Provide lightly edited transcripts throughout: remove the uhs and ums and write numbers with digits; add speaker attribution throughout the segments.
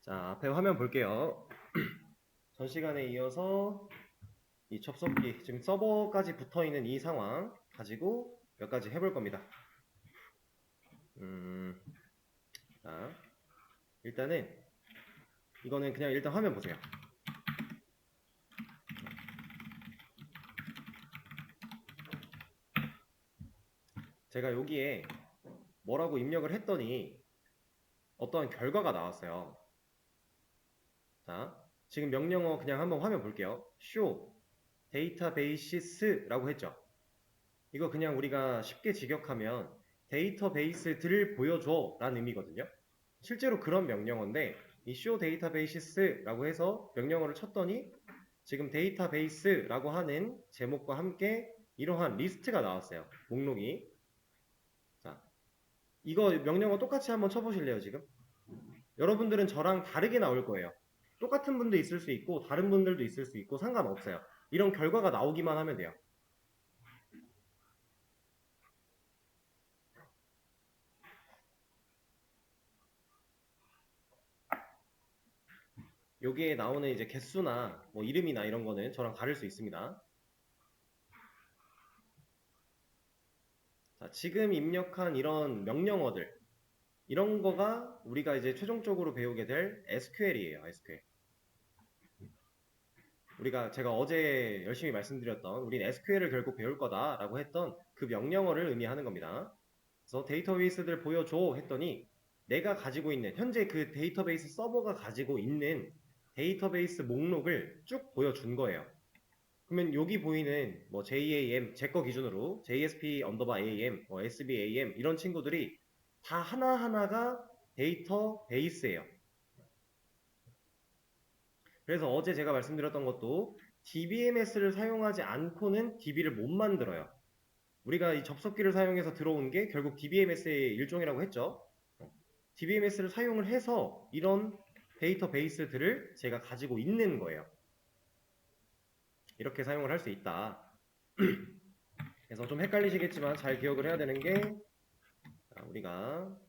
Speaker 1: 자, 앞에 화면 볼게요. 전 시간에 이어서 이 접속기, 지금 서버까지 붙어 있는 이 상황 가지고 몇 가지 해볼 겁니다. 자, 일단은 이거는 그냥 일단 화면 보세요. 제가 여기에 뭐라고 입력을 했더니 어떠한 결과가 나왔어요. 자, 지금 명령어 그냥 한번 화면 볼게요. show databases라고 했죠. 이거 그냥 우리가 쉽게 직역하면 데이터베이스들을 보여줘 라는 의미거든요. 실제로 그런 명령어인데 이 show databases라고 해서 명령어를 쳤더니 지금 데이터베이스라고 하는 제목과 함께 이러한 리스트가 나왔어요. 목록이. 자, 이거 명령어 똑같이 한번 쳐보실래요, 지금? 여러분들은 저랑 다르게 나올 거예요. 똑같은 분도 있을 수 있고 다른 분들도 있을 수 있고 상관없어요. 이런 결과가 나오기만 하면 돼요. 여기에 나오는 이제 개수나 뭐 이름이나 이런 거는 저랑 다를 수 있습니다. 자, 지금 입력한 이런 명령어들, 이런 거가 우리가 이제 최종적으로 배우게 될 SQL이에요, SQL. 제가 어제 열심히 말씀드렸던, 우린 SQL을 결국 배울 거다라고 했던 그 명령어를 의미하는 겁니다. 그래서 데이터베이스들 보여줘 했더니 내가 가지고 있는, 현재 그 데이터베이스 서버가 가지고 있는 데이터베이스 목록을 쭉 보여준 거예요. 그러면 여기 보이는 뭐 JAM, 제 거 기준으로 JSP 언더바 AM, 뭐 SBAM 이런 친구들이 다 하나하나가 데이터베이스예요. 그래서 어제 제가 말씀드렸던 것도 DBMS를 사용하지 않고는 DB를 못 만들어요. 우리가 이 접속기를 사용해서 들어온 게 결국 DBMS의 일종이라고 했죠. DBMS를 사용을 해서 이런 데이터베이스들을 제가 가지고 있는 거예요. 이렇게 사용을 할 수 있다. 그래서 좀 헷갈리시겠지만 잘 기억을 해야 되는 게 우리가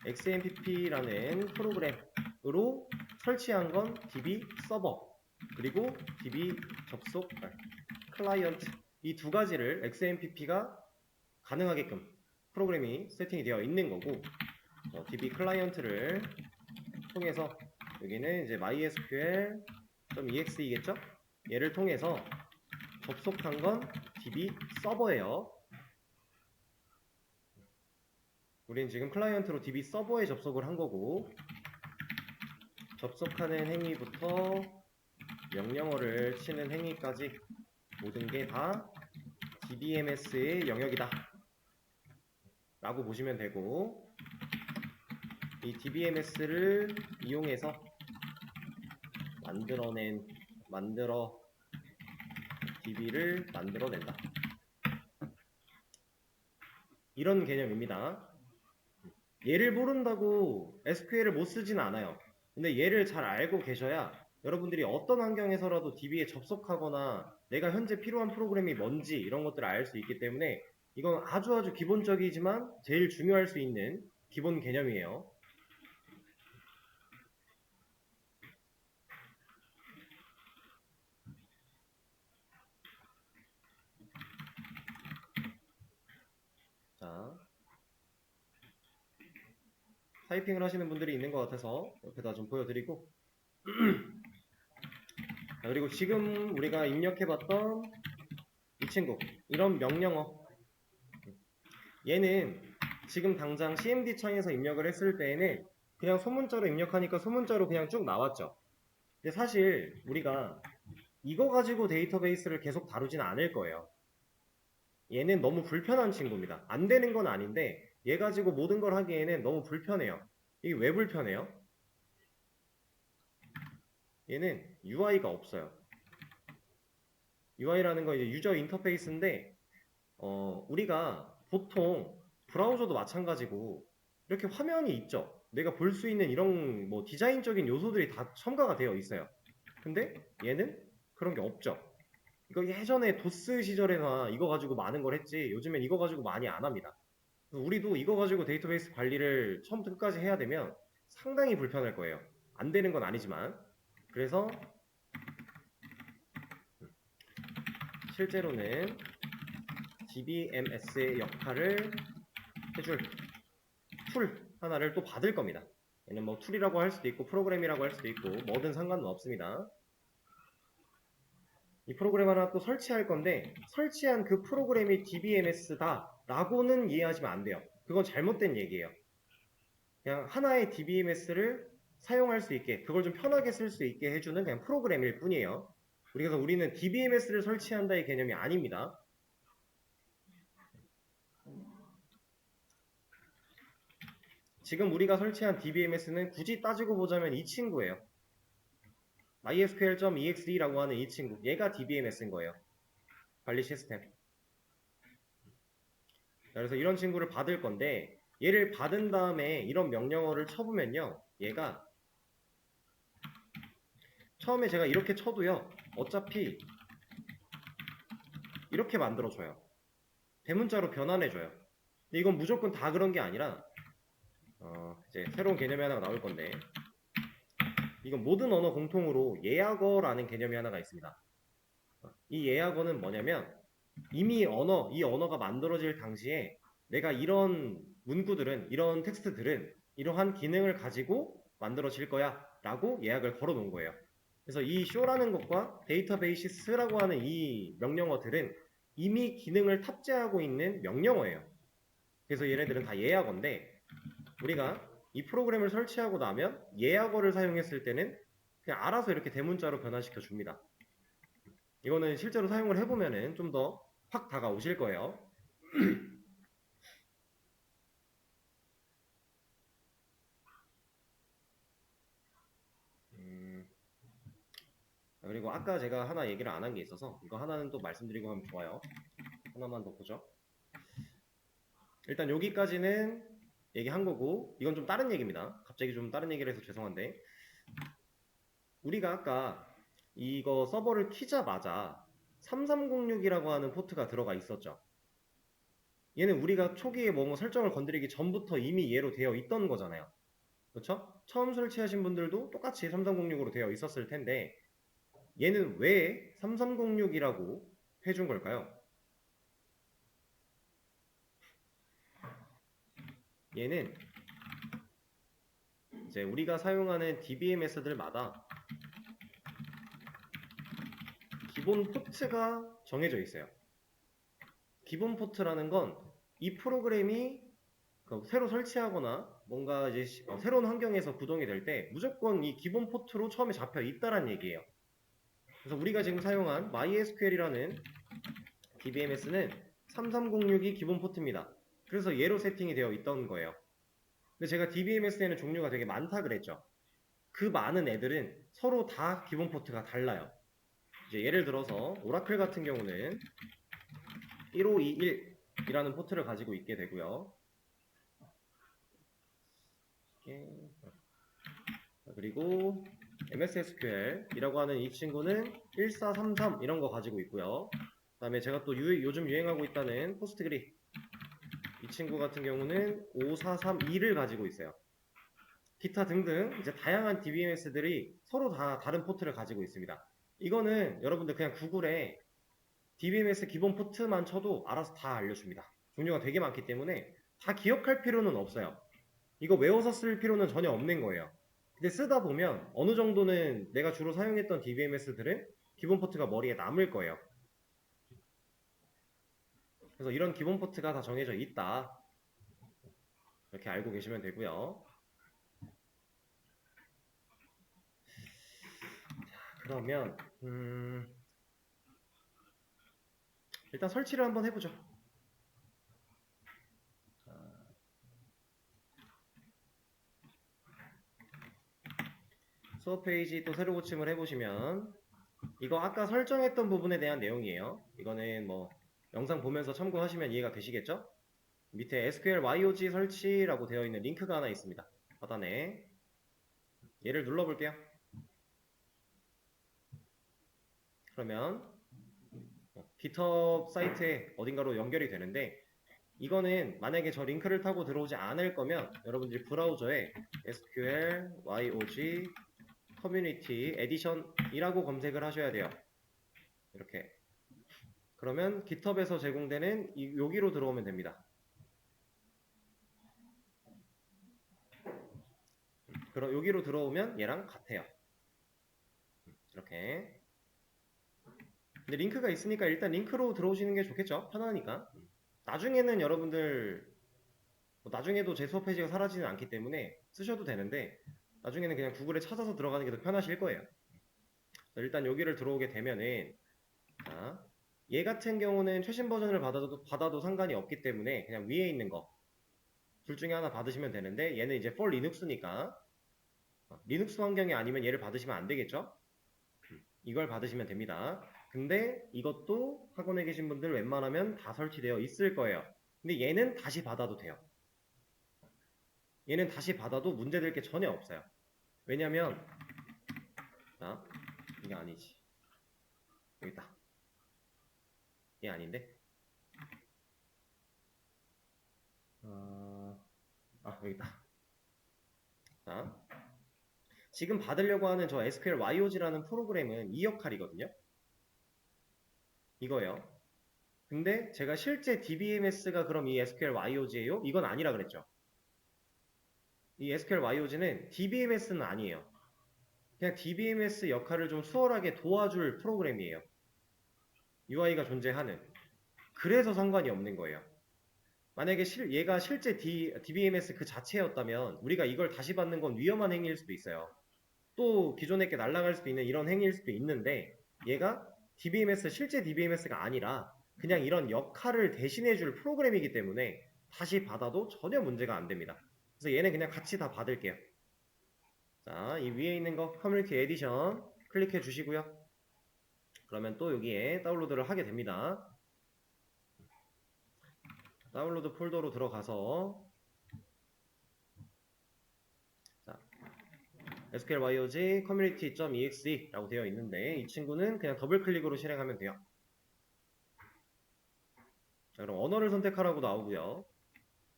Speaker 1: XMPP라는 프로그램으로 설치한 건 DB 서버 그리고 DB 접속 클라이언트 이 두 가지를 XMPP가 가능하게끔 프로그램이 세팅이 되어 있는 거고 DB 클라이언트를 통해서 여기는 이제 mysql.exe겠죠? 얘를 통해서 접속한 건 DB 서버예요. 우린 지금 클라이언트로 DB 서버에 접속을 한 거고 접속하는 행위부터 명령어를 치는 행위까지 모든 게 다 DBMS의 영역이다 라고 보시면 되고 이 DBMS를 이용해서 DB를 만들어낸다 이런 개념입니다. 얘를 모른다고 SQL을 못 쓰진 않아요. 근데 얘를 잘 알고 계셔야 여러분들이 어떤 환경에서라도 DB에 접속하거나 내가 현재 필요한 프로그램이 뭔지 이런 것들을 알 수 있기 때문에 이건 아주 기본적이지만 제일 중요할 수 있는 기본 개념이에요. 자, 타이핑을 하시는 분들이 있는 것 같아서 옆에다 좀 보여드리고 그리고 지금 우리가 입력해봤던 이 친구 이런 명령어 얘는 지금 당장 CMD 창에서 입력을 했을 때에는 그냥 소문자로 입력하니까 소문자로 그냥 쭉 나왔죠. 근데 사실 우리가 이거 가지고 데이터베이스를 계속 다루진 않을 거예요. 얘는 너무 불편한 친구입니다. 안 되는 건 아닌데 얘 가지고 모든 걸 하기에는 너무 불편해요. 이게 왜 불편해요? 얘는 UI가 없어요. UI라는 건 이제 유저 인터페이스인데 우리가 보통 브라우저도 마찬가지고 이렇게 화면이 있죠. 내가 볼 수 있는 이런 뭐 디자인적인 요소들이 다 첨가가 되어 있어요. 근데 얘는 그런 게 없죠. 이거 예전에 도스 시절에나 이거 가지고 많은 걸 했지 요즘엔 이거 가지고 많이 안 합니다. 우리도 이거 가지고 데이터베이스 관리를 처음부터 끝까지 해야 되면 상당히 불편할 거예요. 안 되는 건 아니지만. 그래서 실제로는 DBMS의 역할을 해줄 툴 하나를 또 받을 겁니다. 얘는 뭐 툴이라고 할 수도 있고 프로그램이라고 할 수도 있고 뭐든 상관은 없습니다. 이 프로그램 하나 또 설치할 건데 설치한 그 프로그램이 DBMS다 라고는 이해하시면 안 돼요. 그건 잘못된 얘기예요. 그냥 하나의 DBMS를 사용할 수 있게 그걸 좀 편하게 쓸 수 있게 해주는 그냥 프로그램일 뿐이에요. 그래서 우리는 DBMS를 설치한다의 개념이 아닙니다. 지금 우리가 설치한 DBMS는 굳이 따지고 보자면 이 친구예요. mysql.exe라고 하는 이 친구, 얘가 DBMS인 거예요. 관리 시스템. 그래서 이런 친구를 받을 건데 얘를 받은 다음에 이런 명령어를 쳐보면요, 얘가 처음에 제가 이렇게 쳐도요, 어차피 이렇게 만들어줘요. 대문자로 변환해줘요. 근데 이건 무조건 다 그런 게 아니라 이제 새로운 개념이 하나가 나올 건데, 이건 모든 언어 공통으로 예약어라는 개념이 하나가 있습니다. 이 예약어는 뭐냐면 이미 이 언어가 만들어질 당시에 내가 이런 문구들은, 이런 텍스트들은 이러한 기능을 가지고 만들어질 거야 라고 예약을 걸어 놓은 거예요. 그래서 이 show라는 것과 데이터베이시스라고 하는 이 명령어들은 이미 기능을 탑재하고 있는 명령어예요. 그래서 얘네들은 다 예약어인데 우리가 이 프로그램을 설치하고 나면 예약어를 사용했을 때는 그냥 알아서 이렇게 대문자로 변환시켜 줍니다. 이거는 실제로 사용을 해보면은 좀 더 확 다가오실 거예요. 그리고 아까 제가 하나 얘기를 안 한 게 있어서 이거 하나는 또 말씀드리고 하면 좋아요. 하나만 더 보죠. 일단 여기까지는 얘기한 거고 이건 좀 다른 얘기입니다. 갑자기 좀 다른 얘기를 해서 죄송한데 우리가 아까 이거 서버를 키자마자 3306이라고 하는 포트가 들어가 있었죠. 얘는 우리가 초기에 뭐 설정을 건드리기 전부터 이미 얘로 되어 있던 거잖아요. 그렇죠? 처음 설치하신 분들도 똑같이 3306으로 되어 있었을 텐데 얘는 왜 3306이라고 해준 걸까요? 얘는 이제 우리가 사용하는 DBMS들마다 기본 포트가 정해져 있어요. 기본 포트라는 건 이 프로그램이 새로 설치하거나 뭔가 이제 새로운 환경에서 구동이 될 때 무조건 이 기본 포트로 처음에 잡혀 있다란 얘기예요. 그래서 우리가 지금 사용한 MySQL이라는 DBMS는 3306이 기본 포트입니다. 그래서 얘로 세팅이 되어 있던 거예요. 근데 제가 DBMS에는 종류가 되게 많다 그랬죠. 그 많은 애들은 서로 다 기본 포트가 달라요. 이제 예를 들어서 오라클 같은 경우는 1521이라는 포트를 가지고 있게 되고요. 그리고 MS SQL이라고 하는 이 친구는 1433 이런 거 가지고 있고요. 그 다음에 제가 또 요즘 유행하고 있다는 포스트그리 이 친구 같은 경우는 5432를 가지고 있어요. 기타 등등 이제 다양한 DBMS들이 서로 다 다른 포트를 가지고 있습니다. 이거는 여러분들 그냥 구글에 DBMS 기본 포트만 쳐도 알아서 다 알려줍니다. 종류가 되게 많기 때문에 다 기억할 필요는 없어요. 이거 외워서 쓸 필요는 전혀 없는 거예요. 근데 쓰다 보면 어느 정도는 내가 주로 사용했던 DBMS들은 기본 포트가 머리에 남을 거예요. 그래서 이런 기본 포트가 다 정해져 있다. 이렇게 알고 계시면 되고요. 자, 그러면 일단 설치를 한번 해보죠. 수업 페이지 또 새로 고침을 해보시면 이거 아까 설정했던 부분에 대한 내용이에요. 이거는 뭐 영상 보면서 참고하시면 이해가 되시겠죠? 밑에 SQL YOG 설치라고 되어 있는 링크가 하나 있습니다. 하단에 얘를 눌러볼게요. 그러면 GitHub 사이트에 어딘가로 연결이 되는데 이거는 만약에 저 링크를 타고 들어오지 않을 거면 여러분들이 브라우저에 SQL YOG 커뮤니티 에디션이라고 검색을 하셔야 돼요. 이렇게. 그러면 GitHub에서 제공되는 여기로 들어오면 됩니다. 그럼 여기로 들어오면 얘랑 같아요. 이렇게. 근데 링크가 있으니까 일단 링크로 들어오시는 게 좋겠죠? 편하니까. 나중에는 여러분들 나중에도 제 수업 페이지가 사라지진 않기 때문에 쓰셔도 되는데 나중에는 그냥 구글에 찾아서 들어가는 게 더 편하실 거예요. 일단 여기를 들어오게 되면은 자, 얘 같은 경우는 최신 버전을 받아도 상관이 없기 때문에 그냥 위에 있는 거 둘 중에 하나 받으시면 되는데 얘는 이제 for 리눅스니까 리눅스 환경이 아니면 얘를 받으시면 안 되겠죠? 이걸 받으시면 됩니다. 근데 이것도 학원에 계신 분들 웬만하면 다 설치되어 있을 거예요. 근데 얘는 다시 받아도 돼요. 얘는 다시 받아도 문제될 게 전혀 없어요. 왜냐면 자, 이게 아니지. 여기 있다. 얘 아닌데? 여기 있다. 자, 지금 받으려고 하는 저 SQL YOG라는 프로그램은 이 역할이거든요. 이거예요. 근데 제가 실제 DBMS가 그럼 이 SQL YOG예요? 이건 아니라 그랬죠. 이 SQL YOG는 DBMS는 아니에요. 그냥 DBMS 역할을 좀 수월하게 도와줄 프로그램이에요. UI가 존재하는. 그래서 상관이 없는 거예요. 만약에 얘가 실제 DBMS 그 자체였다면 우리가 이걸 다시 받는 건 위험한 행위일 수도 있어요. 또 기존에 게 날아갈 수도 있는 이런 행위일 수도 있는데 얘가 실제 DBMS가 아니라 그냥 이런 역할을 대신해줄 프로그램이기 때문에 다시 받아도 전혀 문제가 안 됩니다. 그래서 얘는 그냥 같이 다 받을게요. 자, 이 위에 있는 거 커뮤니티 에디션 클릭해 주시고요. 그러면 또 여기에 다운로드를 하게 됩니다. 다운로드 폴더로 들어가서 자, SQL YOG community.exe 라고 되어 있는데 이 친구는 그냥 더블 클릭으로 실행하면 돼요. 자, 그럼 언어를 선택하라고 나오고요.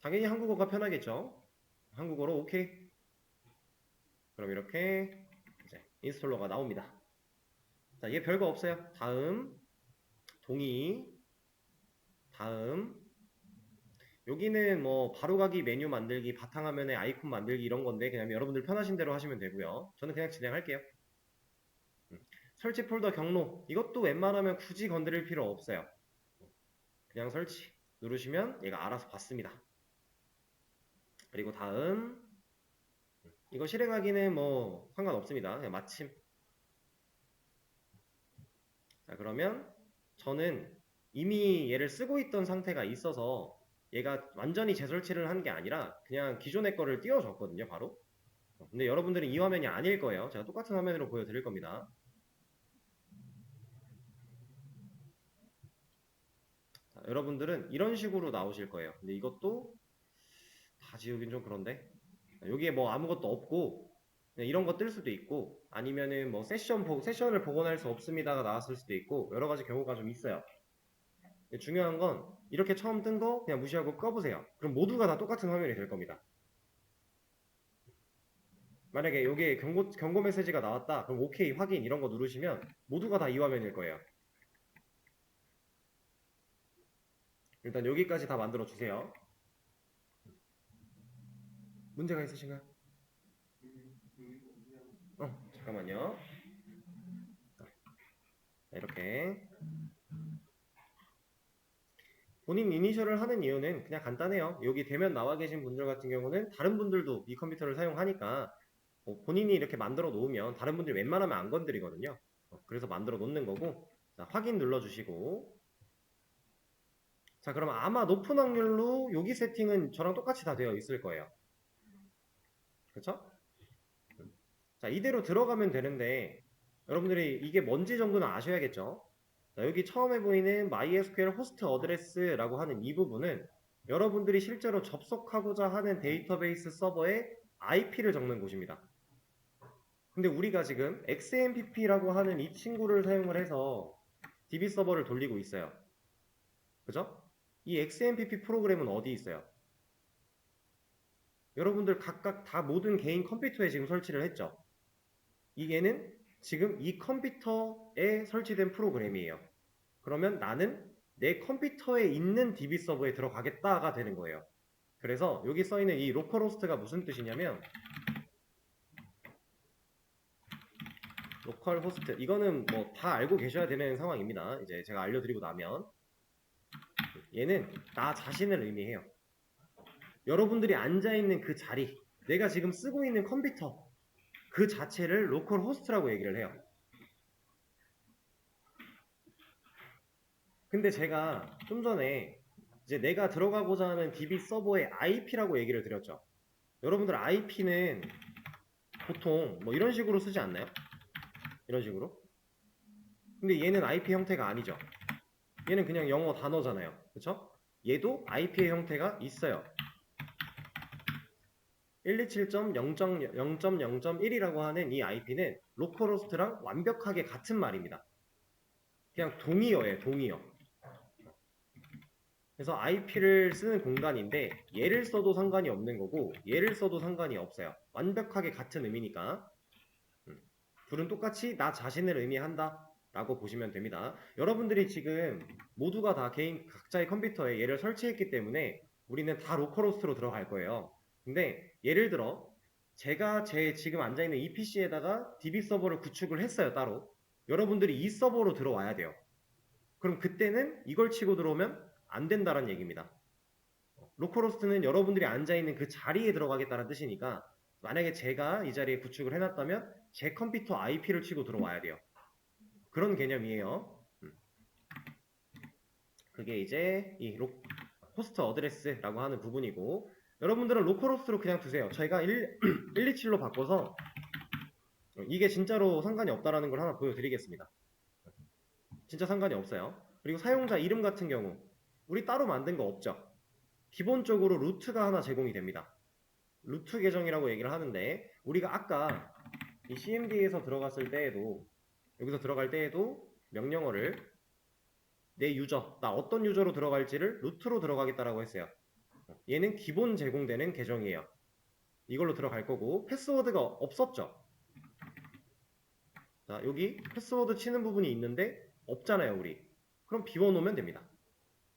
Speaker 1: 당연히 한국어가 편하겠죠. 한국어로 오케이. 그럼 이렇게 이제 인스톨러가 나옵니다. 자, 얘 별거 없어요. 다음 동의 다음 여기는 뭐 바로가기 메뉴 만들기 바탕화면에 아이콘 만들기 이런 건데 그냥 여러분들 편하신 대로 하시면 되고요. 저는 그냥 진행할게요. 설치 폴더 경로 이것도 웬만하면 굳이 건드릴 필요 없어요. 그냥 설치 누르시면 얘가 알아서 받습니다. 그리고 다음 이거 실행하기는 뭐 상관없습니다. 그냥 마침. 자, 그러면 저는 이미 얘를 쓰고 있던 상태가 있어서 얘가 완전히 재설치를 한 게 아니라 그냥 기존의 거를 띄워줬거든요, 바로. 근데 여러분들은 이 화면이 아닐 거예요. 제가 똑같은 화면으로 보여드릴 겁니다. 자, 여러분들은 이런 식으로 나오실 거예요. 근데 이것도 다 지우긴 좀 그런데 여기에 뭐 아무것도 없고 이런 거 뜰 수도 있고 아니면은 뭐 세션을 복원할 수 없습니다가 나왔을 수도 있고 여러 가지 경우가 좀 있어요. 중요한 건 이렇게 처음 뜬 거 그냥 무시하고 꺼보세요. 그럼 모두가 다 똑같은 화면이 될 겁니다. 만약에 여기에 경고 메시지가 나왔다 그럼 오케이 확인 이런 거 누르시면 모두가 다 이 화면일 거예요. 일단 여기까지 다 만들어 주세요. 문제가 있으신가요? 잠깐만요. 이렇게 본인 이니셜을 하는 이유는 그냥 간단해요. 여기 대면 나와 계신 분들 같은 경우는 다른 분들도 이 컴퓨터를 사용하니까 본인이 이렇게 만들어 놓으면 다른 분들이 웬만하면 안 건드리거든요. 그래서 만들어 놓는 거고 자, 확인 눌러주시고 자 그럼 아마 높은 확률로 여기 세팅은 저랑 똑같이 다 되어 있을 거예요. 그쵸? 자 이대로 들어가면 되는데 여러분들이 이게 뭔지 정도는 아셔야겠죠? 자, 여기 처음에 보이는 MySQL 호스트 어드레스라고 하는 이 부분은 여러분들이 실제로 접속하고자 하는 데이터베이스 서버의 IP를 적는 곳입니다. 근데 우리가 지금 XMPP라고 하는 이 친구를 사용을 해서 DB 서버를 돌리고 있어요. 그죠? 이 XMPP 프로그램은 어디 있어요? 여러분들 각각 다 모든 개인 컴퓨터에 지금 설치를 했죠. 이게는 지금 이 컴퓨터에 설치된 프로그램이에요. 그러면 나는 내 컴퓨터에 있는 DB 서버에 들어가겠다가 되는 거예요. 그래서 여기 써있는 이 로컬호스트가 무슨 뜻이냐면 로컬호스트, 이거는 뭐 다 알고 계셔야 되는 상황입니다. 이제 제가 알려드리고 나면 얘는 나 자신을 의미해요. 여러분들이 앉아있는 그 자리, 내가 지금 쓰고 있는 컴퓨터 그 자체를 로컬호스트라고 얘기를 해요. 근데 제가 좀 전에 이제 내가 들어가고자 하는 DB 서버의 IP라고 얘기를 드렸죠. 여러분들 IP는 보통 뭐 이런 식으로 쓰지 않나요? 이런 식으로. 근데 얘는 IP 형태가 아니죠. 얘는 그냥 영어 단어잖아요. 그쵸? 얘도 IP의 형태가 있어요. 127.0.0.1이라고 하는 이 IP는 로컬호스트랑 완벽하게 같은 말입니다. 그냥 동의어예요, 동의어. 그래서 IP를 쓰는 공간인데 얘를 써도 상관이 없는 거고 얘를 써도 상관이 없어요. 완벽하게 같은 의미니까. 둘은 똑같이 나 자신을 의미한다 라고 보시면 됩니다. 여러분들이 지금 모두가 다 개인 각자의 컴퓨터에 얘를 설치했기 때문에 우리는 다 로컬호스트로 들어갈 거예요. 근데 예를 들어 제가 제 지금 앉아있는 이 PC에다가 DB 서버를 구축을 했어요, 따로. 여러분들이 이 서버로 들어와야 돼요. 그럼 그때는 이걸 치고 들어오면 안 된다는 얘기입니다. 로컬호스트는 여러분들이 앉아있는 그 자리에 들어가겠다는 뜻이니까 만약에 제가 이 자리에 구축을 해놨다면 제 컴퓨터 IP를 치고 들어와야 돼요. 그런 개념이에요. 그게 이제 이 호스트 어드레스라고 하는 부분이고 여러분들은 로컬호스트로 그냥 두세요. 저희가 127로 바꿔서 이게 진짜로 상관이 없다라는 걸 하나 보여드리겠습니다. 진짜 상관이 없어요. 그리고 사용자 이름 같은 경우 우리 따로 만든 거 없죠. 기본적으로 루트가 하나 제공이 됩니다. 루트 계정이라고 얘기를 하는데 우리가 아까 이 CMD에서 들어갔을 때에도 여기서 들어갈 때에도 명령어를 내 유저, 나 어떤 유저로 들어갈지를 루트로 들어가겠다라고 했어요. 얘는 기본 제공되는 계정이에요. 이걸로 들어갈 거고 패스워드가 없었죠. 자, 여기 패스워드 치는 부분이 있는데 없잖아요, 우리. 그럼 비워놓으면 됩니다.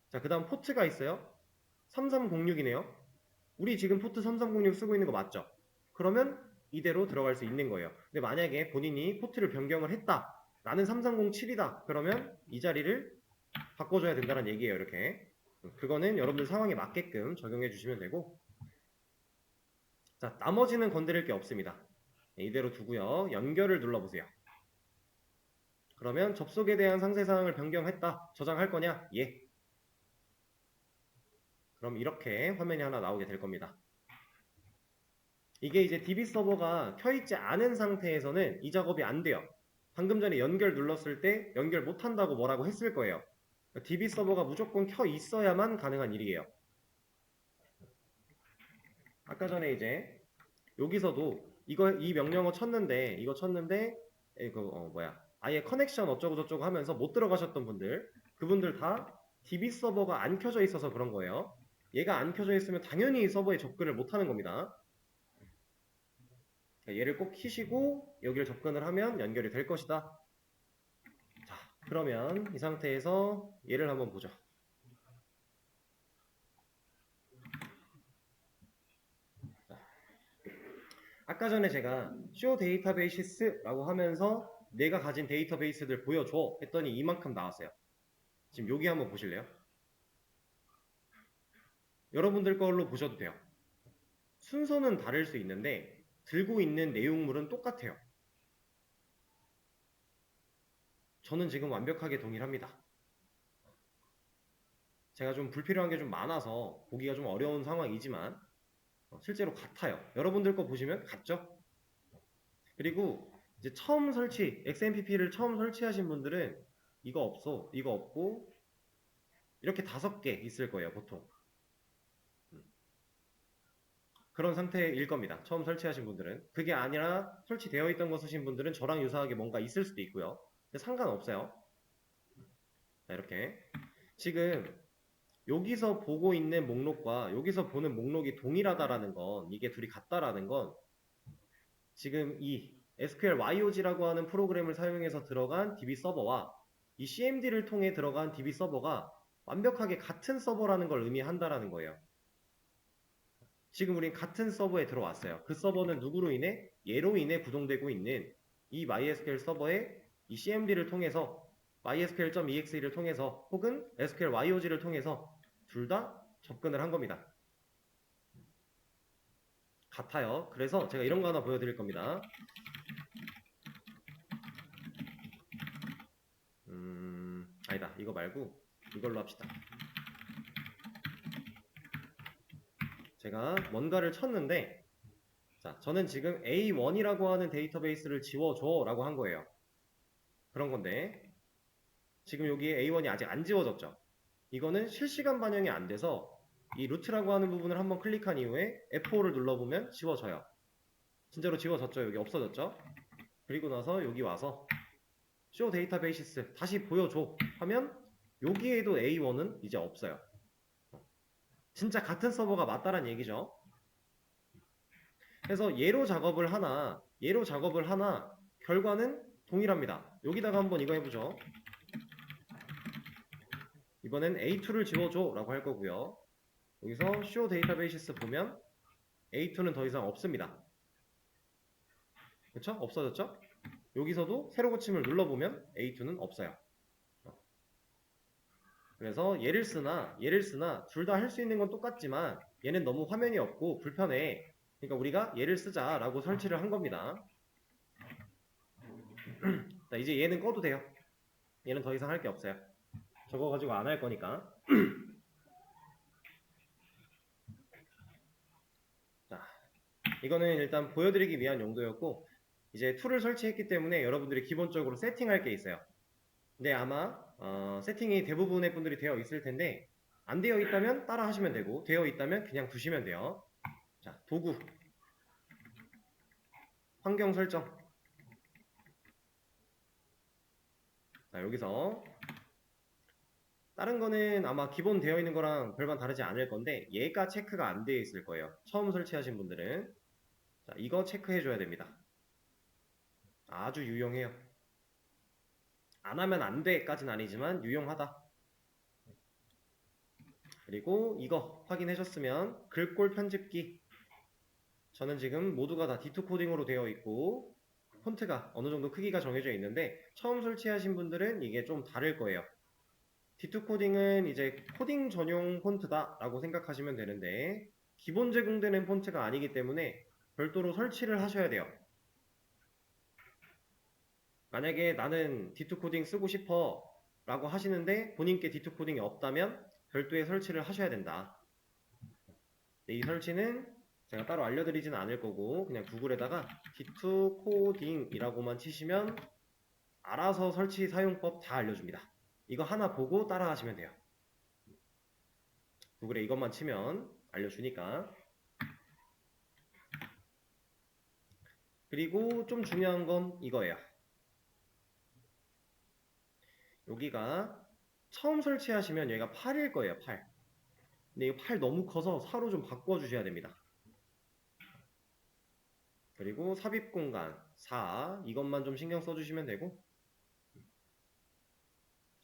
Speaker 1: 자, 그 다음 포트가 있어요. 3306이네요. 우리 지금 포트 3306 쓰고 있는 거 맞죠? 그러면 이대로 들어갈 수 있는 거예요. 근데 만약에 본인이 포트를 변경을 했다. 나는 3307이다. 그러면 이 자리를 바꿔줘야 된다는 얘기예요. 이렇게. 그거는 여러분들 상황에 맞게끔 적용해 주시면 되고 자, 나머지는 건드릴 게 없습니다. 이대로 두고요. 연결을 눌러보세요. 그러면 접속에 대한 상세사항을 변경했다. 저장할 거냐? 예. 그럼 이렇게 화면이 하나 나오게 될 겁니다. 이게 이제 DB 서버가 켜있지 않은 상태에서는 이 작업이 안 돼요. 방금 전에 연결 눌렀을 때 연결 못한다고 뭐라고 했을 거예요. DB 서버가 무조건 켜 있어야만 가능한 일이에요. 아까 전에 이제 여기서도 이 명령어 쳤는데 이거 쳤는데 아예 커넥션 어쩌고 저쩌고 하면서 못 들어가셨던 분들 그분들 다 DB 서버가 안 켜져 있어서 그런 거예요. 얘가 안 켜져 있으면 당연히 서버에 접근을 못 하는 겁니다. 얘를 꼭 키시고 여기를 접근을 하면 연결이 될 것이다. 자, 그러면 이 상태에서 얘를 한번 보죠. 아까 전에 제가 show databases라고 하면서 내가 가진 데이터베이스들 보여줘 했더니 이만큼 나왔어요. 지금 여기 한번 보실래요? 여러분들 걸로 보셔도 돼요. 순서는 다를 수 있는데 들고 있는 내용물은 똑같아요. 저는 지금 완벽하게 동일합니다. 제가 좀 불필요한 게 좀 많아서 보기가 좀 어려운 상황이지만 실제로 같아요. 여러분들 거 보시면 같죠? 그리고 이제 처음 설치, XMPP를 처음 설치하신 분들은 이거 없어, 이거 없고 이렇게 5개 있을 거예요, 보통. 그런 상태일 겁니다. 처음 설치하신 분들은. 그게 아니라 설치되어 있던 거 쓰신 분들은 저랑 유사하게 뭔가 있을 수도 있고요. 근데 상관없어요. 자, 이렇게. 지금 여기서 보고 있는 목록과 여기서 보는 목록이 동일하다라는 건, 이게 둘이 같다라는 건 지금 이 SQL YOG라고 하는 프로그램을 사용해서 들어간 DB 서버와 이 CMD를 통해 들어간 DB 서버가 완벽하게 같은 서버라는 걸 의미한다라는 거예요. 지금 우린 같은 서버에 들어왔어요. 그 서버는 누구로 인해? 얘로 인해 구동되고 있는 이 MySQL 서버에 이 CMD를 통해서 mysql.exe를 통해서 혹은 SQL YOG를 통해서 둘 다 접근을 한 겁니다. 같아요. 그래서 제가 이런 거 하나 보여드릴 겁니다. 아니다. 이거 말고 이걸로 합시다. 제가 뭔가를 쳤는데, 자, 저는 지금 A1이라고 하는 데이터베이스를 지워줘 라고 한 거예요. 그런 건데, 지금 여기에 A1이 아직 안 지워졌죠. 이거는 실시간 반영이 안 돼서 이 루트라고 하는 부분을 한번 클릭한 이후에 F5를 눌러보면 지워져요. 진짜로 지워졌죠. 여기 없어졌죠. 그리고 나서 여기 와서 show databases 다시 보여줘 하면 여기에도 A1은 이제 없어요. 진짜 같은 서버가 맞다란 얘기죠. 그래서 얘로 작업을 하나 결과는 동일합니다. 여기다가 한번 이거 해보죠. 이번엔 A2를 지워줘 라고 할 거고요. 여기서 show databases 보면 A2는 더 이상 없습니다. 그쵸? 없어졌죠? 여기서도 새로 고침을 눌러보면 A2는 없어요. 그래서 얘를 쓰나 둘 다 할 수 있는 건 똑같지만 얘는 너무 화면이 없고 불편해. 그러니까 우리가 얘를 쓰자라고 설치를 한 겁니다. 자, 이제 얘는 꺼도 돼요. 얘는 더 이상 할 게 없어요. 저거 가지고 안 할 거니까. 자, 이거는 일단 보여드리기 위한 용도였고, 이제 툴을 설치했기 때문에 여러분들이 기본적으로 세팅할 게 있어요. 근데 아마 세팅이 대부분의 분들이 되어 있을 텐데, 안 되어 있다면 따라 하시면 되고, 되어 있다면 그냥 두시면 돼요. 자, 도구, 환경 설정. 자, 여기서 다른 거는 아마 기본 되어 있는 거랑 별반 다르지 않을 건데, 얘가 체크가 안 되어 있을 거예요. 처음 설치하신 분들은. 자, 이거 체크해 줘야 됩니다. 아주 유용해요. 안 하면 안 돼까지는 아니지만 유용하다. 그리고 이거 확인하셨으면 글꼴 편집기. 저는 지금 모두가 다 D2 코딩으로 되어 있고 폰트가 어느 정도 크기가 정해져 있는데 처음 설치하신 분들은 이게 좀 다를 거예요. D2 코딩은 이제 코딩 전용 폰트다 라고 생각하시면 되는데 기본 제공되는 폰트가 아니기 때문에 별도로 설치를 하셔야 돼요. 만약에 나는 D2 코딩 쓰고 싶어 라고 하시는데 본인께 D2 코딩이 없다면 별도의 설치를 하셔야 된다. 이 설치는 제가 따로 알려드리지는 않을 거고 그냥 구글에다가 D2 코딩이라고만 치시면 알아서 설치 사용법 다 알려줍니다. 이거 하나 보고 따라 하시면 돼요. 구글에 이것만 치면 알려주니까. 그리고 좀 중요한 건 이거예요. 여기가 처음 설치하시면 얘가 8일 거예요. 8. 근데 이거 8 너무 커서 4로 좀 바꿔주셔야 됩니다. 그리고 삽입 공간 4 이것만 좀 신경 써주시면 되고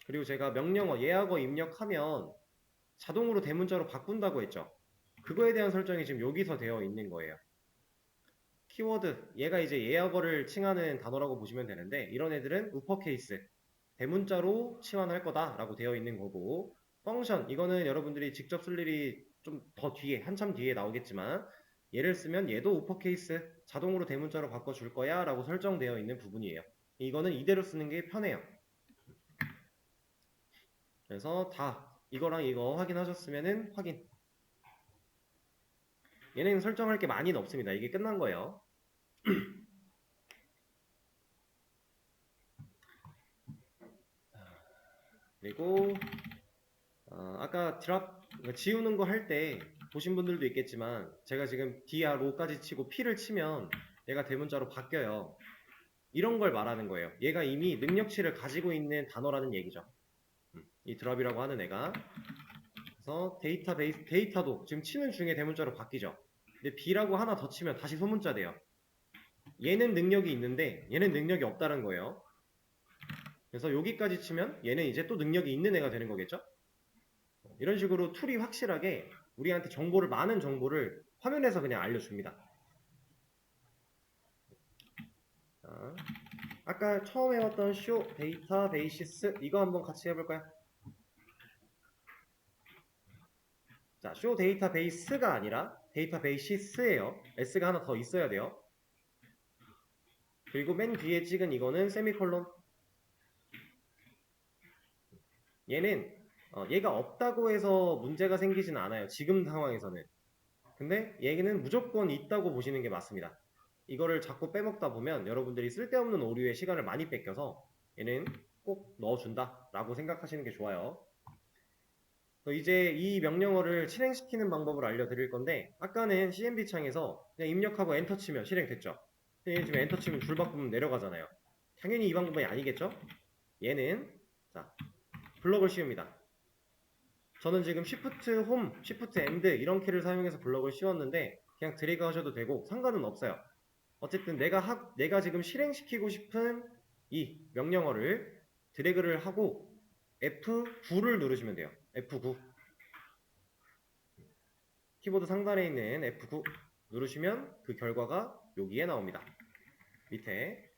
Speaker 1: 그리고 제가 명령어 예약어 입력하면 자동으로 대문자로 바꾼다고 했죠. 그거에 대한 설정이 지금 여기서 되어 있는 거예요. 키워드 얘가 이제 예약어를 칭하는 단어라고 보시면 되는데 이런 애들은 우퍼케이스 대문자로 치환할 거다 라고 되어 있는 거고 펑션 이거는 여러분들이 직접 쓸 일이 좀 더 뒤에 한참 뒤에 나오겠지만 얘를 쓰면 얘도 우퍼케이스 자동으로 대문자로 바꿔줄 거야 라고 설정되어 있는 부분이에요. 이거는 이대로 쓰는 게 편해요. 그래서 다 이거랑 이거 확인하셨으면은 확인. 얘는 설정할 게 많이는 없습니다. 이게 끝난 거예요. 그리고 아까 드랍 지우는 거 할 때 보신 분들도 있겠지만 제가 지금 drO까지 치고 P를 치면 얘가 대문자로 바뀌어요. 이런 걸 말하는 거예요. 얘가 이미 능력치를 가지고 있는 단어라는 얘기죠. 이 드랍이라고 하는 애가 그래서 데이터도 지금 치는 중에 대문자로 바뀌죠. 근데 B라고 하나 더 치면 다시 소문자 돼요. 얘는 능력이 있는데 얘는 능력이 없다는 거예요. 그래서 여기까지 치면 얘는 이제 또 능력이 있는 애가 되는 거겠죠? 이런 식으로 툴이 확실하게 우리한테 많은 정보를 화면에서 그냥 알려줍니다. 자, 아까 처음 해왔던 쇼 데이터베이시스 이거 한번 같이 해볼까요? 자, 쇼 데이터베이스가 아니라 데이터베이시스예요. S가 하나 더 있어야 돼요. 그리고 맨 뒤에 찍은 이거는 세미콜론. 얘는 얘가 없다고 해서 문제가 생기진 않아요. 지금 상황에서는. 근데 얘는 무조건 있다고 보시는 게 맞습니다. 이거를 자꾸 빼먹다 보면 여러분들이 쓸데없는 오류에 시간을 많이 뺏겨서 얘는 꼭 넣어준다 라고 생각하시는 게 좋아요. 이제 이 명령어를 실행시키는 방법을 알려드릴 건데 아까는 CMD 창에서 그냥 입력하고 엔터 치면 실행됐죠. 지금 엔터 치면 줄 바꾸면 내려가잖아요. 당연히 이 방법이 아니겠죠? 얘는 자 블럭을 씌웁니다. 저는 지금 Shift Home, Shift End 이런 키를 사용해서 블럭을 씌웠는데 그냥 드래그 하셔도 되고 상관은 없어요. 어쨌든 내가 지금 실행시키고 싶은 이 명령어를 드래그를 하고 F9를 누르시면 돼요. F9. 키보드 상단에 있는 F9 누르시면 그 결과가 여기에 나옵니다. 밑에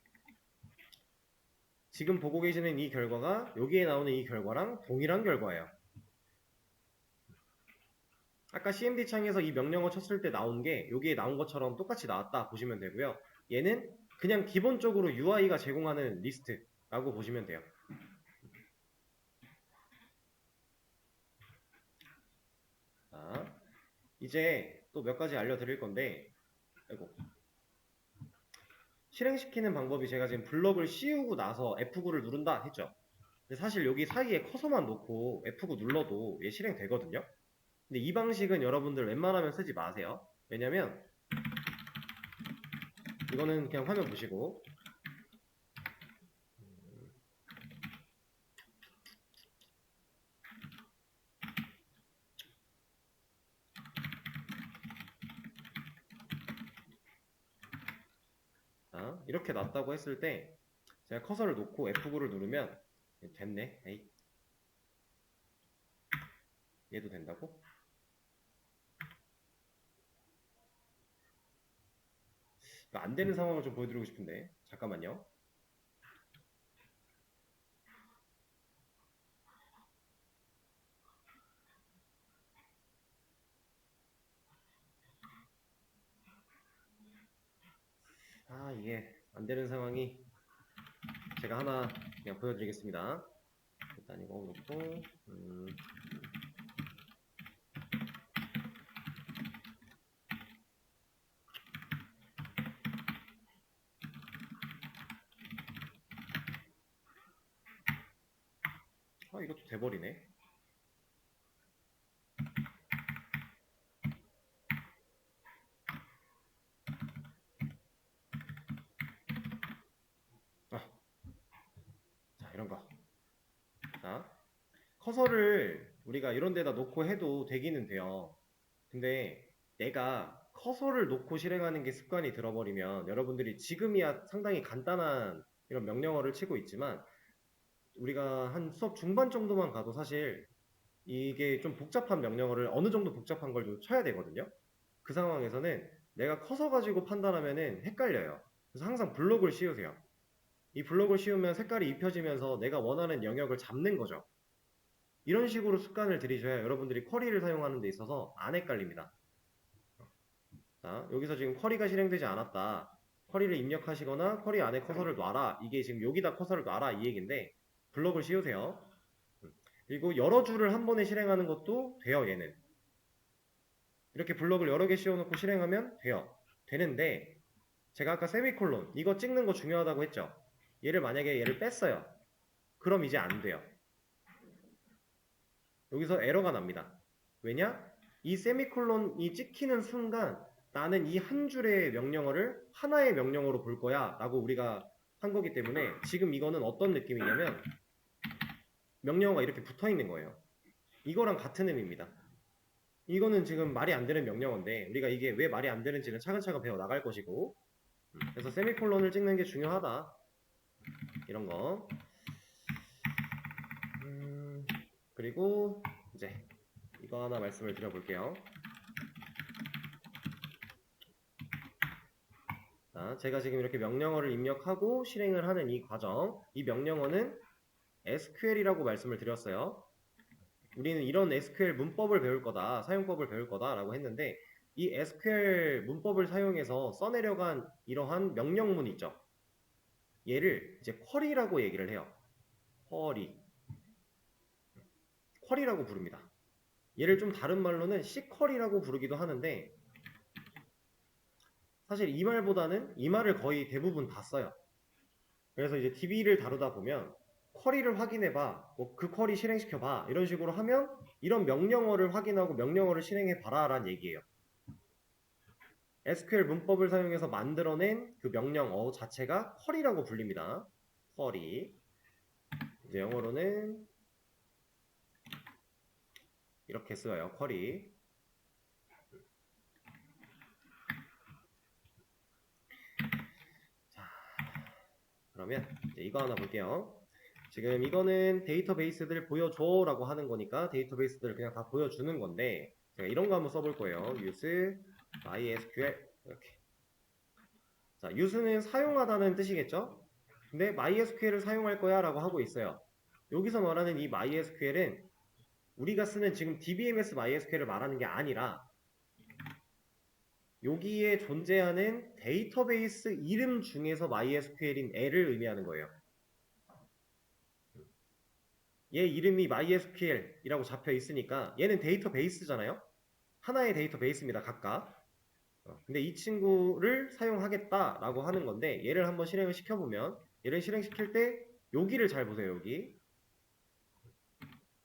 Speaker 1: 지금 보고 계시는 이 결과가 여기에 나오는 이 결과랑 동일한 결과예요. 아까 CMD 창에서 이 명령어 쳤을 때 나온 게 여기에 나온 것처럼 똑같이 나왔다 보시면 되고요. 얘는 그냥 기본적으로 UI가 제공하는 리스트라고 보시면 돼요. 자, 이제 또 몇 가지 알려드릴 건데 아이고. 실행시키는 방법이 제가 지금 블럭을 씌우고 나서 F9를 누른다 했죠. 근데 사실 여기 사이에 커서만 놓고 F9 눌러도 얘 실행되거든요. 근데 이 방식은 여러분들 웬만하면 쓰지 마세요. 왜냐면 이거는 그냥 화면 보시고 자, 이렇게 놨다고 했을 때 제가 커서를 놓고 F9를 누르면 됐네. 에이. 얘도 된다고? 안 되는 상황을 좀 보여드리고 싶은데 잠깐만요. 이게 안 되는 상황이 제가 하나 그냥 보여드리겠습니다. 일단 이거 놓고 이것도 돼버리네. 자, 이런 거. 자, 커서를 우리가 이런 데다 놓고 해도 되기는 돼요. 근데 내가 커서를 놓고 실행하는 게 습관이 들어버리면 여러분들이 지금이야 상당히 간단한 이런 명령어를 치고 있지만 우리가 한 수업 중반 정도만 가도 사실 이게 좀 복잡한 명령어를 어느 정도 복잡한 걸 좀 쳐야 되거든요. 그 상황에서는 내가 커서 가지고 판단하면은 헷갈려요. 그래서 항상 블록을 씌우세요. 이 블록을 씌우면 색깔이 입혀지면서 내가 원하는 영역을 잡는 거죠. 이런 식으로 습관을 들이셔야 여러분들이 쿼리를 사용하는 데 있어서 안 헷갈립니다. 자, 여기서 지금 쿼리가 실행되지 않았다. 쿼리를 입력하시거나 쿼리 안에 커서를 놔라. 이게 지금 여기다 커서를 놔라 이 얘기인데 블록을 씌우세요. 그리고 여러 줄을 한 번에 실행하는 것도 돼요. 얘는 이렇게 블록을 여러 개 씌워놓고 실행하면 돼요. 되는데 제가 아까 세미콜론 이거 찍는 거 중요하다고 했죠. 만약에 얘를 뺐어요. 그럼 이제 안 돼요. 여기서 에러가 납니다. 왜냐? 이 세미콜론이 찍히는 순간 나는 이 한 줄의 명령어를 하나의 명령어로 볼 거야 라고 우리가 한 거기 때문에 지금 이거는 어떤 느낌이냐면 명령어가 이렇게 붙어 있는 거예요. 이거랑 같은 의미입니다. 이거는 지금 말이 안 되는 명령어인데 우리가 이게 왜 말이 안 되는지는 차근차근 배워 나갈 것이고, 그래서 세미콜론을 찍는 게 중요하다. 이런 거. 그리고 이제 이거 하나 말씀을 드려볼게요. 자, 제가 지금 이렇게 명령어를 입력하고 실행을 하는 이 과정, 이 명령어는 SQL이라고 말씀을 드렸어요. 우리는 이런 SQL 문법을 배울 거다, 사용법을 배울 거다 라고 했는데, 이 SQL 문법을 사용해서 써내려간 이러한 명령문 있죠. 얘를 이제 쿼리라고 얘기를 해요. 쿼리라고 부릅니다. 얘를 좀 다른 말로는 C쿼리라고 부르기도 하는데, 사실 이 말보다는 이 말을 거의 대부분 다 써요. 그래서 이제 DB를 다루다 보면 쿼리를 확인해봐, 뭐 그 쿼리 실행시켜봐 이런 식으로 하면 이런 명령어를 확인하고 명령어를 실행해봐라 라는 얘기예요. SQL 문법을 사용해서 만들어낸 그 명령어 자체가 쿼리라고 불립니다. 쿼리. 이제 영어로는 이렇게 써요. 쿼리. 자, 그러면 이제 이거 하나 볼게요. 지금 이거는 데이터베이스들 보여줘 라고 하는 거니까 데이터베이스들을 그냥 다 보여주는 건데, 제가 이런 거 한번 써볼 거예요. use mysql 이렇게. 자, use는 사용하다는 뜻이겠죠? 근데 MySQL을 사용할 거야 라고 하고 있어요. 여기서 말하는 이 MySQL은 우리가 쓰는 지금 DBMS MySQL을 말하는 게 아니라 여기에 존재하는 데이터베이스 이름 중에서 MySQL인 애를 의미하는 거예요. 얘 이름이 MySQL이라고 잡혀 있으니까 얘는 데이터베이스잖아요. 하나의 데이터베이스입니다, 각각. 근데 이 친구를 사용하겠다라고 하는 건데, 얘를 한번 실행을 시켜보면, 얘를 실행시킬 때 여기를 잘 보세요. 여기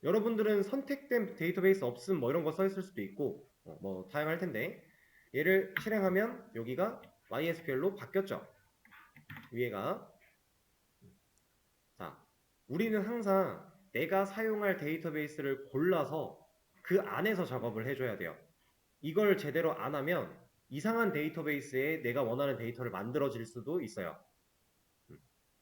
Speaker 1: 여러분들은 선택된 데이터베이스 없음 뭐 이런 거 써 있을 수도 있고 뭐 다양할 텐데, 얘를 실행하면 여기가 MySQL로 바뀌었죠. 위에가. 자, 우리는 항상 내가 사용할 데이터베이스를 골라서 그 안에서 작업을 해줘야 돼요. 이걸 제대로 안 하면 이상한 데이터베이스에 내가 원하는 데이터를 만들어질 수도 있어요.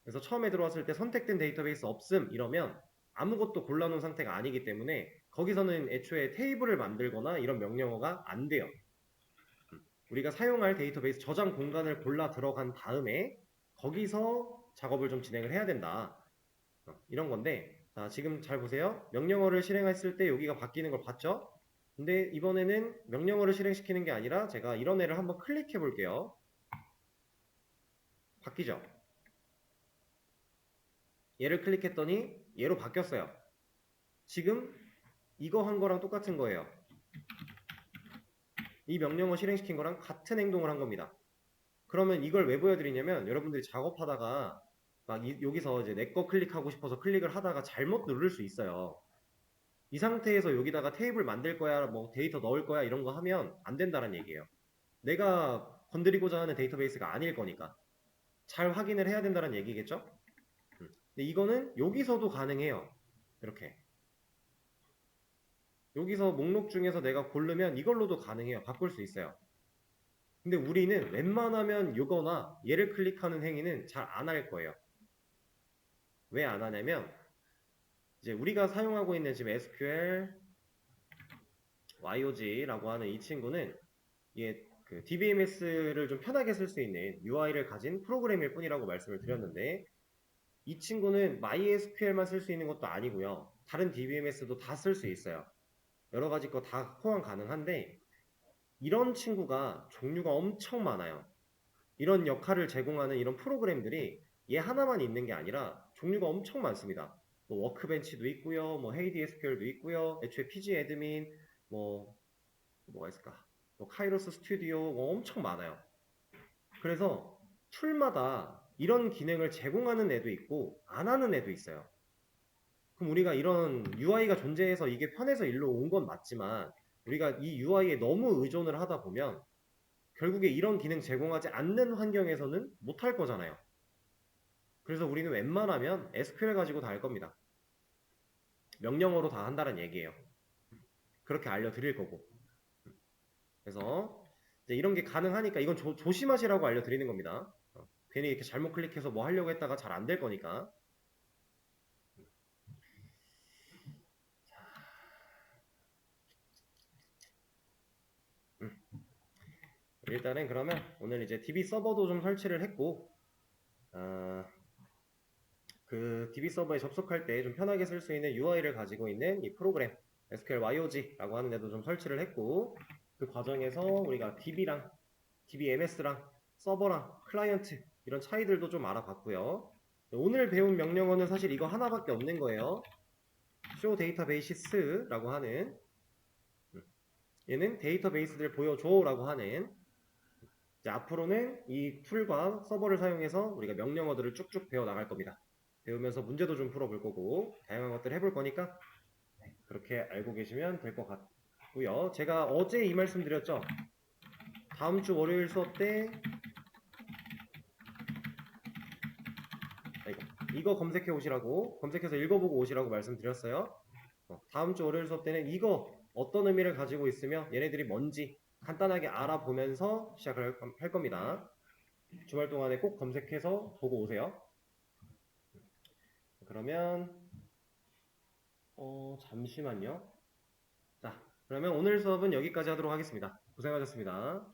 Speaker 1: 그래서 처음에 들어왔을 때 선택된 데이터베이스 없음 이러면 아무것도 골라놓은 상태가 아니기 때문에 거기서는 애초에 테이블을 만들거나 이런 명령어가 안 돼요. 우리가 사용할 데이터베이스 저장 공간을 골라 들어간 다음에 거기서 작업을 좀 진행을 해야 된다. 이런 건데, 자, 지금 잘 보세요. 명령어를 실행했을 때 여기가 바뀌는 걸 봤죠? 근데 이번에는 명령어를 실행시키는 게 아니라 제가 이런 애를 한번 클릭해 볼게요. 바뀌죠? 얘를 클릭했더니 얘로 바뀌었어요. 지금 이거 한 거랑 똑같은 거예요. 이 명령어 실행시킨 거랑 같은 행동을 한 겁니다. 그러면 이걸 왜 보여드리냐면, 여러분들이 작업하다가 막 여기서 이제 내 거 클릭하고 싶어서 클릭을 하다가 잘못 누를 수 있어요. 이 상태에서 여기다가 테이블 만들 거야, 뭐 데이터 넣을 거야 이런 거 하면 안 된다는 얘기예요. 내가 건드리고자 하는 데이터베이스가 아닐 거니까 잘 확인을 해야 된다는 얘기겠죠? 근데 이거는 여기서도 가능해요. 이렇게 여기서 목록 중에서 내가 고르면 이걸로도 가능해요. 바꿀 수 있어요. 근데 우리는 웬만하면 이거나 얘를 클릭하는 행위는 잘 안 할 거예요. 왜 안 하냐면, 이제 우리가 사용하고 있는 지금 SQL YOG라고 하는 이 친구는 이게 그 DBMS를 좀 편하게 쓸 수 있는 UI를 가진 프로그램일 뿐이라고 말씀을 드렸는데, 이 친구는 MySQL만 쓸 수 있는 것도 아니고요. 다른 DBMS도 다 쓸 수 있어요. 여러 가지 거 다 포함 가능한데, 이런 친구가 종류가 엄청 많아요. 이런 역할을 제공하는 이런 프로그램들이 얘 하나만 있는 게 아니라 종류가 엄청 많습니다. 뭐 워크벤치도 있고요, 뭐 헤이디 SQL도 있고요, 애초에 PG 애드민, 뭐가 있을까? 뭐 카이로스 스튜디오 뭐 엄청 많아요. 그래서 툴마다 이런 기능을 제공하는 애도 있고 안 하는 애도 있어요. 그럼 우리가 이런 UI가 존재해서 이게 편해서 일로 온 건 맞지만, 우리가 이 UI에 너무 의존을 하다 보면 결국에 이런 기능 제공하지 않는 환경에서는 못할 거잖아요. 그래서 우리는 웬만하면 SQL 가지고 다 할 겁니다. 명령어로 다 한다는 얘기예요. 그렇게 알려드릴 거고. 그래서 이제 이런 게 가능하니까 이건 조심하시라고 알려드리는 겁니다. 괜히 이렇게 잘못 클릭해서 뭐 하려고 했다가 잘 안 될 거니까. 음, 일단은 그러면 오늘 이제 DB 서버도 좀 설치를 했고, 그 DB 서버에 접속할 때 좀 편하게 쓸 수 있는 UI를 가지고 있는 이 프로그램 SQL YOG라고 하는 데도 좀 설치를 했고, 그 과정에서 우리가 DB랑 DBMS랑 서버랑 클라이언트 이런 차이들도 좀 알아봤고요. 오늘 배운 명령어는 사실 이거 하나밖에 없는 거예요. show database라고 하는, 얘는 데이터베이스들을 보여줘라고 하는, 이제 앞으로는 이 툴과 서버를 사용해서 우리가 명령어들을 쭉쭉 배워 나갈 겁니다. 배우면서 문제도 좀 풀어볼 거고 다양한 것들 해볼 거니까 그렇게 알고 계시면 될 것 같고요. 제가 어제 이 말씀 드렸죠. 다음 주 월요일 수업 때 이거 검색해 오시라고, 검색해서 읽어보고 오시라고 말씀드렸어요. 다음 주 월요일 수업 때는 이거 어떤 의미를 가지고 있으며 얘네들이 뭔지 간단하게 알아보면서 시작을 할 겁니다. 주말 동안에 꼭 검색해서 보고 오세요. 그러면 잠시만요. 자, 그러면 오늘 수업은 여기까지 하도록 하겠습니다. 고생하셨습니다.